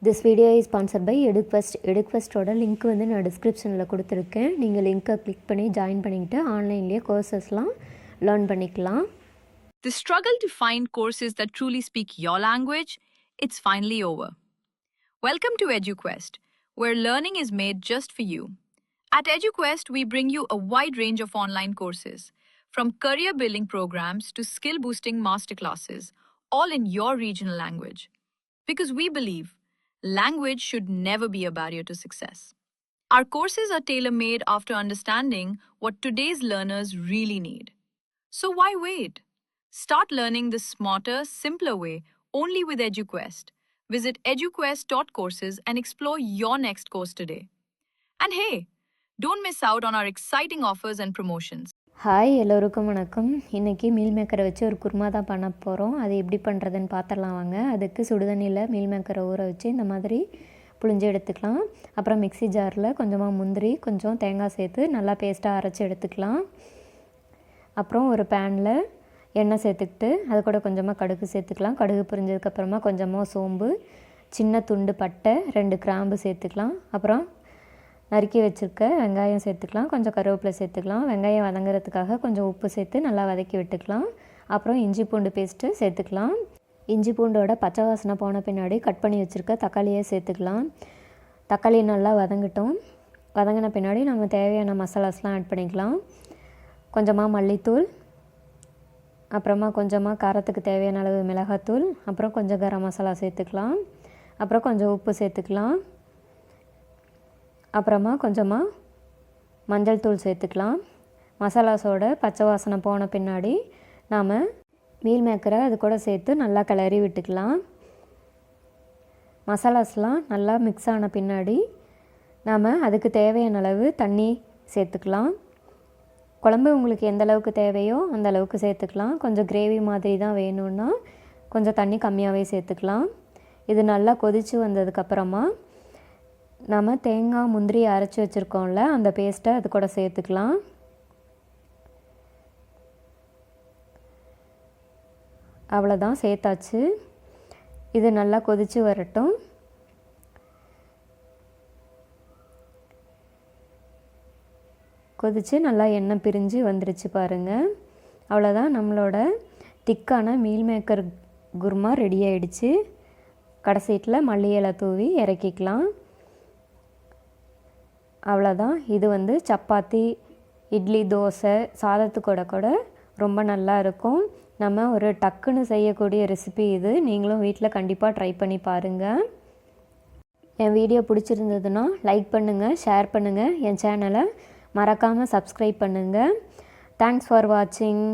This video is sponsored by EduQuest. EduQuest-ஓட link வந்து நான் டிஸ்கிரிப்ஷனில் கொடுத்துருக்கேன். நீங்கள் லிங்க்கை கிளிக் பண்ணி ஜாயின் பண்ணிக்கிட்டு ஆன்லைன்லேயே கோர்சஸ்லாம் லேர்ன் பண்ணிக்கலாம். The struggle to find courses that truly speak your language, it's finally over. Welcome to EduQuest, where learning is made just for you. At EduQuest, we bring you a wide range of online courses, from career building programs to skill boosting masterclasses, all in your regional language. Because we believe language should never be a barrier to success. Our courses are tailor-made after understanding what today's learners really need. So why wait? Start learning the smarter, simpler way only with EduQuest. Visit eduquest.courses and explore your next course today. And hey, don't miss out on our exciting offers and promotions. Hi எல்லோருக்கும் வணக்கம். இன்றைக்கி meal மேக்கரை வச்சு ஒரு குருமா தான் பண்ண போகிறோம். அது எப்படி பண்ணுறதுன்னு பார்த்துடலாம் வாங்க. அதுக்கு சுடுதண்ணியில் மீல் மேக்கரை ஊற வச்சு இந்த மாதிரி புழிஞ்சு எடுத்துக்கலாம். அப்புறம் மிக்ஸி ஜாரில் கொஞ்சமாக முந்திரி கொஞ்சம் தேங்காய் சேர்த்து நல்லா பேஸ்ட்டாக அரைச்சி எடுத்துக்கலாம். அப்புறம் ஒரு பேனில் எண்ணெய் சேர்த்துக்கிட்டு அது கூட கொஞ்சமாக கடுகு சேர்த்துக்கலாம். கடுகு புரிஞ்சதுக்கப்புறமா கொஞ்சமாக சோம்பு, சின்ன துண்டு பட்டை, 2 கிராம்பு சேர்த்துக்கலாம். அப்புறம் நறுக்கி வச்சுருக்க வெங்காயம் சேர்த்துக்கலாம். கொஞ்சம் கருவேப்பிலை சேர்த்துக்கலாம். வெங்காயம் வதங்குறதுக்காக கொஞ்சம் உப்பு சேர்த்து நல்லா வதக்கி விட்டுக்கலாம். அப்புறம் இஞ்சி பூண்டு பேஸ்ட்டு சேர்த்துக்கலாம். இஞ்சி பூண்டோட பச்சை வாசனை போன பின்னாடி கட் பண்ணி வச்சுருக்க தக்காளியை சேர்த்துக்கலாம். தக்காளி நல்லா வதங்கட்டும். வதங்கின பின்னாடி நம்ம தேவையான மசாலாஸ்லாம் ஆட் பண்ணிக்கலாம். கொஞ்சமாக மல்லித்தூள், அப்புறமா கொஞ்சமாக காரத்துக்கு தேவையான அளவு மிளகாத்தூள், அப்புறம் கொஞ்சம் கரம் மசாலா சேர்த்துக்கலாம். அப்புறம் கொஞ்சம் உப்பு சேர்த்துக்கலாம். அப்புறமா கொஞ்சமாக மஞ்சள் தூள் சேர்த்துக்கலாம். மசாலாஸோட பச்சை வாசனை போன பின்னாடி நாம் மீல் மேக்கரை அது கூட சேர்த்து நல்லா கிளறி விட்டுக்கலாம். மசாலாஸ்லாம் நல்லா மிக்ஸ் ஆன பின்னாடி நாம் அதுக்கு தேவையான அளவு தண்ணி சேர்த்துக்கலாம். குழம்பு உங்களுக்கு எந்த அளவுக்கு தேவையோ அந்த அளவுக்கு சேர்த்துக்கலாம். கொஞ்சம் கிரேவி மாதிரி தான் வேணும்னா கொஞ்சம் தண்ணி கம்மியாகவே சேர்த்துக்கலாம். இது நல்லா கொதித்து வந்ததுக்கப்புறமா நம்ம தேங்காய் முந்திரி அரைச்சி வச்சுருக்கோம்ல அந்த பேஸ்ட்டை அது கூட சேர்த்துக்கலாம். அவ்வளோதான், சேர்த்தாச்சு. இது நல்லா கொதித்து வரட்டும். கொதித்து நல்லா எண்ணெய் பிரிஞ்சு வந்துருச்சு பாருங்கள். அவ்வளோதான், நம்மளோட திக்கான மீல் மேக்கர் குருமா ரெடி ஆகிடுச்சு. கடைசீட்டில் மல்லி இலை தூவி இறக்கிக்கலாம். அவ்வளோதான். இது வந்து சப்பாத்தி, இட்லி, தோசை, சாதத்துக்கூட கூட ரொம்ப நல்லா இருக்கும். நம்ம ஒரு டக்குன்னு செய்யக்கூடிய ரெசிபி இது. நீங்களும் வீட்டில் கண்டிப்பாக ட்ரை பண்ணி பாருங்கள். என் வீடியோ பிடிச்சிருந்ததுன்னா லைக் பண்ணுங்கள், ஷேர் பண்ணுங்கள். என் சேனலை மறக்காமல் சப்ஸ்கிரைப் பண்ணுங்கள். தேங்க்ஸ் ஃபார் வாட்சிங்.